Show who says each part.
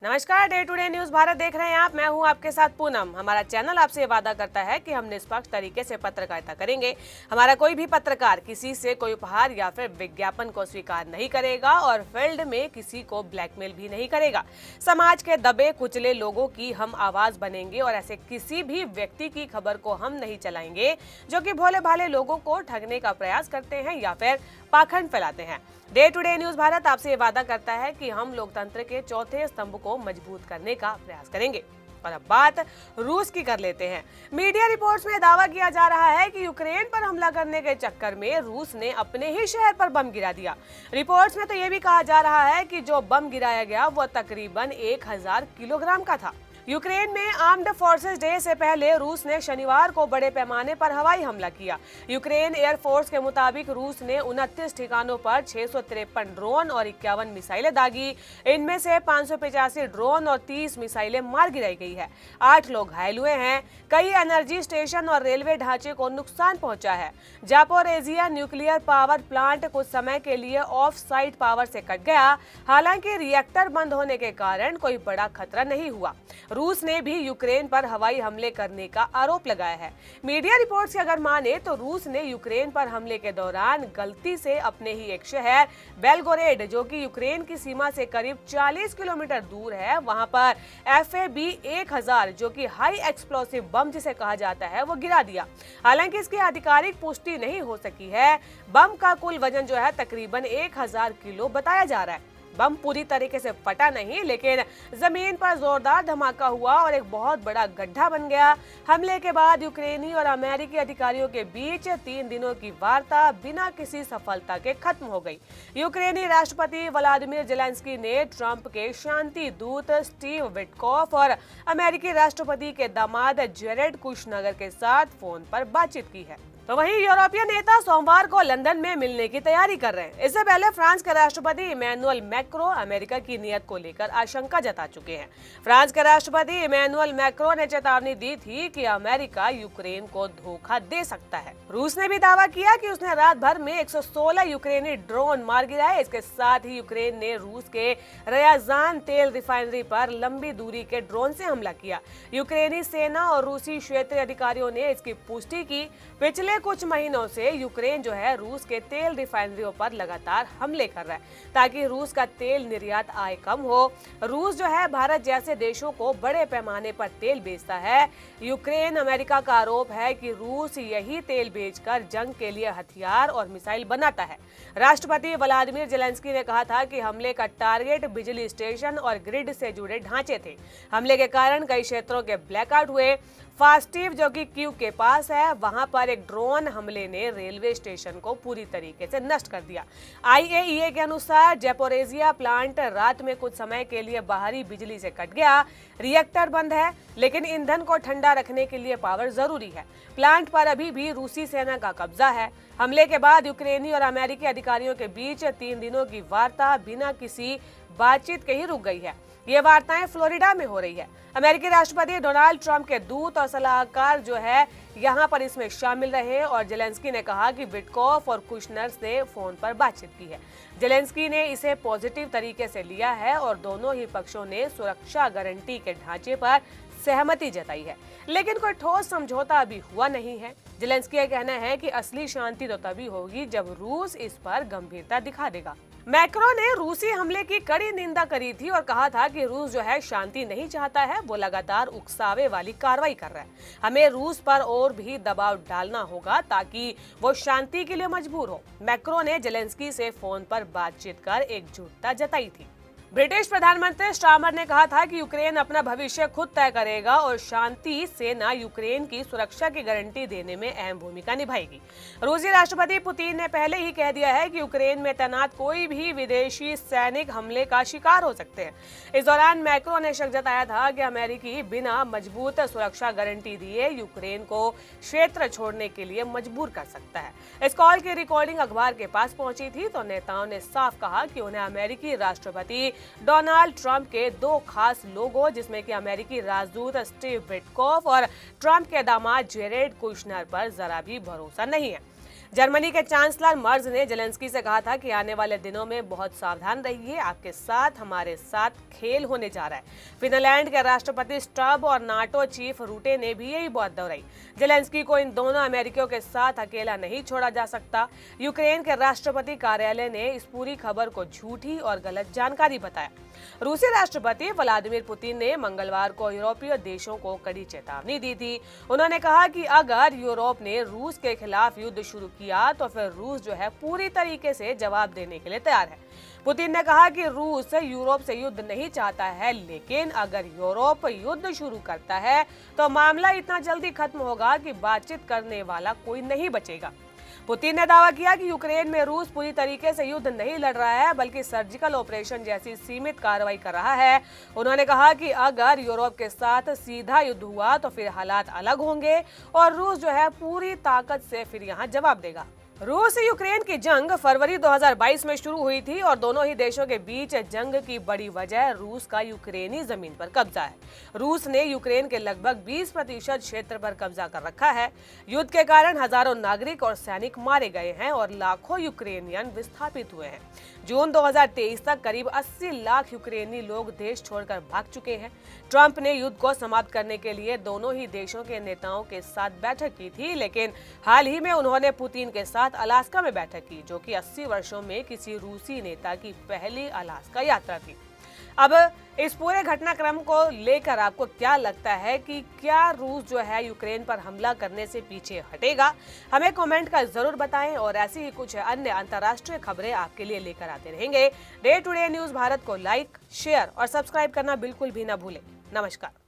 Speaker 1: नमस्कार, day to day news Bharat देख रहे हैं आप। मैं हूं आपके साथ पूनम। हमारा चैनल आपसे वादा करता है कि हम निष्पक्ष तरीके से पत्रकारिता करेंगे। हमारा कोई भी पत्रकार किसी से कोई उपहार या फिर विज्ञापन को स्वीकार नहीं करेगा और फील्ड में किसी को ब्लैकमेल भी नहीं करेगा। समाज के दबे कुचले लोगों की हम आवाज बनेंगे और ऐसे किसी भी व्यक्ति की खबर को हम नहीं चलाएंगे जो कि भोले भाले लोगों को ठगने का प्रयास करते हैं या फिर पाखंड फैलाते हैं। Day to day news Bharat आपसे वादा करता है कि हम लोकतंत्र के चौथे स्तंभ को मजबूत करने का प्रयास करेंगे। और अब बात रूस की कर लेते हैं। मीडिया रिपोर्ट्स में दावा किया जा रहा है कि यूक्रेन पर हमला करने के चक्कर में रूस ने अपने ही शहर पर बम गिरा दिया। रिपोर्ट्स में तो ये भी कहा जा रहा है कि जो बम गिराया गया वो तकरीबन 1000 किलोग्राम का था। यूक्रेन में आर्म्ड फोर्सेस डे से पहले रूस ने शनिवार को बड़े पैमाने पर हवाई हमला किया। यूक्रेन एयरफोर्स के मुताबिक रूस ने 29 ठिकानों पर 653 ड्रोन और 51 मिसाइलें दागी। इनमें से 585 ड्रोन और 30 मिसाइलें मार गिराई गई है। 8 लोग घायल हुए हैं। कई एनर्जी स्टेशन और रेलवे ढांचे को नुकसान पहुंचा है। जापोरेजिया न्यूक्लियर पावर प्लांट कुछ समय के लिए ऑफ साइट पावर से कट गया। हालांकि रिएक्टर बंद होने के कारण कोई बड़ा खतरा नहीं हुआ। रूस ने भी यूक्रेन पर हवाई हमले करने का आरोप लगाया है। मीडिया रिपोर्ट्स की अगर माने तो रूस ने यूक्रेन पर हमले के दौरान गलती से अपने ही एक शहर बेलगोरेड, जो कि यूक्रेन की सीमा से करीब 40 किलोमीटर दूर है, वहां पर FAB-1000 जो कि हाई एक्सप्लोसिव बम जिसे कहा जाता है वो गिरा दिया। हालांकि इसकी आधिकारिक पुष्टि नहीं हो सकी है। बम का कुल वजन जो है तकरीबन 1000 किलो बताया जा रहा है। बम पूरी तरीके से फटा नहीं, लेकिन जमीन पर जोरदार धमाका हुआ और एक बहुत बड़ा गड्ढा बन गया। हमले के बाद यूक्रेनी और अमेरिकी अधिकारियों के बीच 3 दिनों की वार्ता बिना किसी सफलता के खत्म हो गई। यूक्रेनी राष्ट्रपति व्लादिमीर जेलेंस्की ने ट्रंप के शांति दूत स्टीव विटकॉफ और अमेरिकी राष्ट्रपति के दामाद जेरेड कुशनगर के साथ फोन पर बातचीत की है। तो वहीं यूरोपीय नेता सोमवार को लंदन में मिलने की तैयारी कर रहे हैं। इससे पहले फ्रांस के राष्ट्रपति इमैनुअल मैक्रो अमेरिका की नीयत को लेकर आशंका जता चुके हैं। फ्रांस के राष्ट्रपति इमैनुअल मैक्रो ने चेतावनी दी थी कि अमेरिका यूक्रेन को धोखा दे सकता है। रूस ने भी दावा किया कि उसने रात भर में 116 यूक्रेनी ड्रोन मार गिराए। इसके साथ ही यूक्रेन ने रूस के रयाजान तेल रिफाइनरी पर लंबी दूरी के ड्रोन से हमला किया। यूक्रेनी सेना और रूसी क्षेत्रीय अधिकारियों ने इसकी पुष्टि की। पिछले कुछ महीनों से यूक्रेन जो है रूस के तेल रिफाइनरियों पर लगातार हमले कर रहा है ताकि रूस का तेल निर्यात आय कम हो। रूस जो है भारत जैसे देशों को बड़े पैमाने पर तेल बेचता है। यूक्रेन अमेरिका का आरोप है कि रूस यही तेल बेचकर जंग के लिए हथियार और मिसाइल बनाता है। राष्ट्रपति व्लादिमीर जेलेंस्की ने कहा था कि हमले का टारगेट बिजली स्टेशन और ग्रिड से जुड़े ढांचे थे। हमले के कारण कई क्षेत्रों के ब्लैकआउट हुए। फास्टिव जो कि कीव के पास है, वहां पर एक ड्रोन हमले ने रेलवे स्टेशन को पूरी तरीके से नष्ट कर दिया। IAEA के अनुसार जापोरेजिया प्लांट रात में कुछ समय के लिए बाहरी बिजली से कट गया। रिएक्टर बंद है, लेकिन ईंधन को ठंडा रखने के लिए पावर जरूरी है। प्लांट पर अभी भी रूसी सेना का कब्जा है। हमले के बाद यूक्रेनी और अमेरिकी अधिकारियों के बीच 3 दिनों की वार्ता बिना किसी बातचीत के ही रुक गई है। ये वार्ताएं फ्लोरिडा में हो रही है। अमेरिकी राष्ट्रपति डोनाल्ड ट्रंप के दूत और सलाहकार जो है यहाँ पर इसमें शामिल रहे और जेलेंस्की ने कहा कि विटकॉफ और कुशनर से फोन पर बातचीत की है। जेलेंस्की ने इसे पॉजिटिव तरीके से लिया है और दोनों ही पक्षों ने सुरक्षा गारंटी के ढांचे पर सहमति जताई है, लेकिन कोई ठोस समझौता अभी हुआ नहीं है। जेलेंस्की का कहना है कि असली शांति तो तभी होगी जब रूस इस पर गंभीरता दिखा देगा। मैक्रो ने रूसी हमले की कड़ी निंदा करी थी और कहा था कि रूस जो है शांति नहीं चाहता है, वो लगातार उकसावे वाली कार्रवाई कर रहा है। हमें रूस पर और भी दबाव डालना होगा ताकि वो शांति के लिए मजबूर हो। मैक्रो ने जेलेंस्की से फोन पर बातचीत कर एकजुटता जताई थी। ब्रिटिश प्रधानमंत्री स्टार्मर ने कहा था कि यूक्रेन अपना भविष्य खुद तय करेगा और शांति सेना यूक्रेन की सुरक्षा की गारंटी देने में अहम भूमिका निभाएगी। रूसी राष्ट्रपति पुतिन ने पहले ही कह दिया है कि यूक्रेन में तैनात कोई भी विदेशी सैनिक हमले का शिकार हो सकते हैं। इस दौरान मैक्रो ने शक जताया था कि अमेरिकी बिना मजबूत सुरक्षा गारंटी दिए यूक्रेन को क्षेत्र छोड़ने के लिए मजबूर कर सकता है। इस कॉल की रिकॉर्डिंग अखबार के पास पहुंची थी तो नेताओं ने साफ कहा कि उन्हें अमेरिकी राष्ट्रपति डोनाल्ड ट्रंप के 2 खास लोगों, जिसमें कि अमेरिकी राजदूत स्टीव विटकॉफ और ट्रंप के दामाद जेरेड कुशनर पर जरा भी भरोसा नहीं है। जर्मनी के चांसलर मर्ज ने जेलेंस्की से कहा था कि आने वाले दिनों में बहुत सावधान रहिए, आपके साथ हमारे साथ खेल होने जा रहा है। फिनलैंड के राष्ट्रपति स्टब और नाटो चीफ रूटे ने भी यही बात दोहराई। जेलेंस्की को इन दोनों अमेरिकियों के साथ अकेला नहीं छोड़ा जा सकता। यूक्रेन के राष्ट्रपति कार्यालय ने इस पूरी खबर को झूठी और गलत जानकारी बताया। रूसी राष्ट्रपति व्लादिमीर पुतिन ने मंगलवार को यूरोपीय देशों को कड़ी चेतावनी दी थी। उन्होंने कहा कि अगर यूरोप ने रूस के खिलाफ युद्ध शुरू किया तो फिर रूस जो है पूरी तरीके से जवाब देने के लिए तैयार है। पुतिन ने कहा कि रूस यूरोप से युद्ध नहीं चाहता है, लेकिन अगर यूरोप युद्ध शुरू करता है तो मामला इतना जल्दी खत्म होगा कि बातचीत करने वाला कोई नहीं बचेगा। पुतिन ने दावा किया कि यूक्रेन में रूस पूरी तरीके से युद्ध नहीं लड़ रहा है, बल्कि सर्जिकल ऑपरेशन जैसी सीमित कार्रवाई कर रहा है। उन्होंने कहा कि अगर यूरोप के साथ सीधा युद्ध हुआ तो फिर हालात अलग होंगे और रूस जो है पूरी ताकत से फिर यहां जवाब देगा। रूस यूक्रेन की जंग फरवरी 2022 में शुरू हुई थी और दोनों ही देशों के बीच जंग की बड़ी वजह रूस का यूक्रेनी जमीन पर कब्जा है। रूस ने यूक्रेन के लगभग 20% क्षेत्र पर कब्जा कर रखा है। युद्ध के कारण हजारों नागरिक और सैनिक मारे गए हैं और लाखों यूक्रेनियन विस्थापित हुए हैं। जून 2023 तक करीब 80 लाख यूक्रेनी लोग देश छोड़कर भाग चुके हैं। ट्रंप ने युद्ध को समाप्त करने के लिए दोनों ही देशों के नेताओं के साथ बैठक की थी, लेकिन हाल ही में उन्होंने पुतिन के साथ अलास्का में बैठक की, जो कि 80 वर्षों में किसी रूसी नेता की पहली अलास्का यात्रा थी। अब इस पूरे घटनाक्रम को लेकर आपको क्या लगता है कि क्या रूस जो है यूक्रेन पर हमला करने से पीछे हटेगा? हमें कमेंट कर जरूर बताएं और ऐसी ही कुछ अन्य अंतर्राष्ट्रीय खबरें आपके लिए लेकर आते रहेंगे। Day to day news Bharat को लाइक, शेयर और सब्सक्राइब करना बिल्कुल भी ना भूलें। नमस्कार।